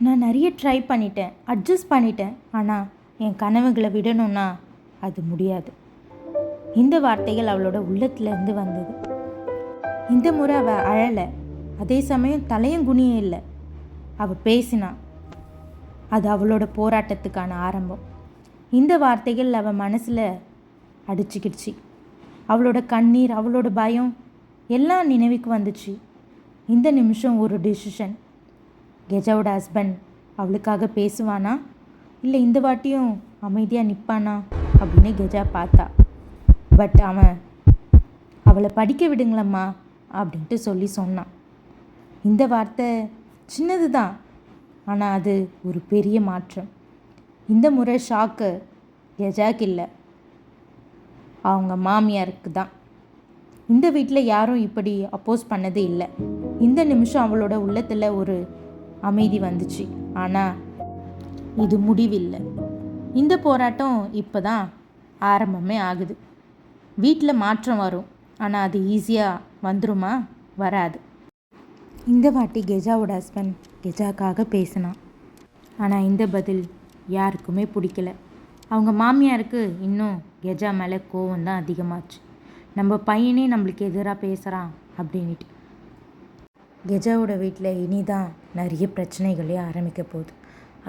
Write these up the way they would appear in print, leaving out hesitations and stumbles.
நான் நிறைய ட்ரை பண்ணிட்டேன், அட்ஜஸ்ட் பண்ணிட்டேன். ஆனால் என் கனவுகளை விடணும்னா அது முடியாது. இந்த வார்த்தைகள் அவளோட உள்ளத்துலேருந்து வந்தது. இந்த முறை அவள் அழலை, அதே சமயம் தலையும் குனியே இல்லை. அவள் பேசினா. அது அவளோட போராட்டத்துக்கான ஆரம்பம். இந்த வார்த்தைகள் அவள் மனசில் அடிச்சுக்கிடுச்சு. அவளோட கண்ணீர், அவளோட பயம் எல்லாம் நினைவுக்கு வந்துச்சு. இந்த நிமிஷம் ஒரு டிசிஷன். கெஜாவோட ஹஸ்பண்ட் அவளுக்காக பேசுவானா, இல்லை இந்த வாட்டியும் அமைதியாக நிற்பானா அப்படின்னு கெஜா பார்த்தா. பட் அவன் அவளை படிக்க விடுங்களம்மா அப்படின்ட்டு சொல்லி சொன்னான். இந்த வார்த்தை சின்னது தான், ஆனால் அது ஒரு பெரிய மாற்றம். இந்த முறை ஷாக்கு கெஜாக்கு இல்லை, அவங்க மாமியாருக்கு தான். இந்த வீட்டில் யாரும் இப்படி அப்போஸ் பண்ணது இல்லை. இந்த நிமிஷம் அவளோட உள்ளத்தில் ஒரு அமைதி வந்துச்சு. ஆனால் இது முடிவில்லை. இந்த போராட்டம் இப்போ தான் ஆரம்பமே ஆகுது. வீட்டில் மாற்றம் வரும், ஆனால் அது ஈஸியாக வந்துருமா? வராது. இந்த வாட்டி கெஜாவோட ஹஸ்பண்ட் கெஜாக்காக பேசினான். ஆனால் இந்த பதில் யாருக்குமே பிடிக்கல. அவங்க மாமியாருக்கு இன்னும் கெஜா மேலே கோவம் தான் அதிகமாச்சு. நம்ம பையனே நம்மளுக்கு எதிராக பேசுகிறான் அப்படின்ட்டு. கெஜாவோட வீட்டில் இனிதான் நிறைய பிரச்சனைகளே ஆரம்பிக்க போகுது.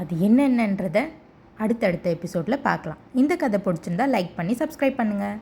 அது என்னென்னன்றதை அடுத்தடுத்த எபிசோடில் பார்க்கலாம். இந்த கதை பிடிச்சிருந்தா லைக் பண்ணி சப்ஸ்கிரைப் பண்ணுங்கள்.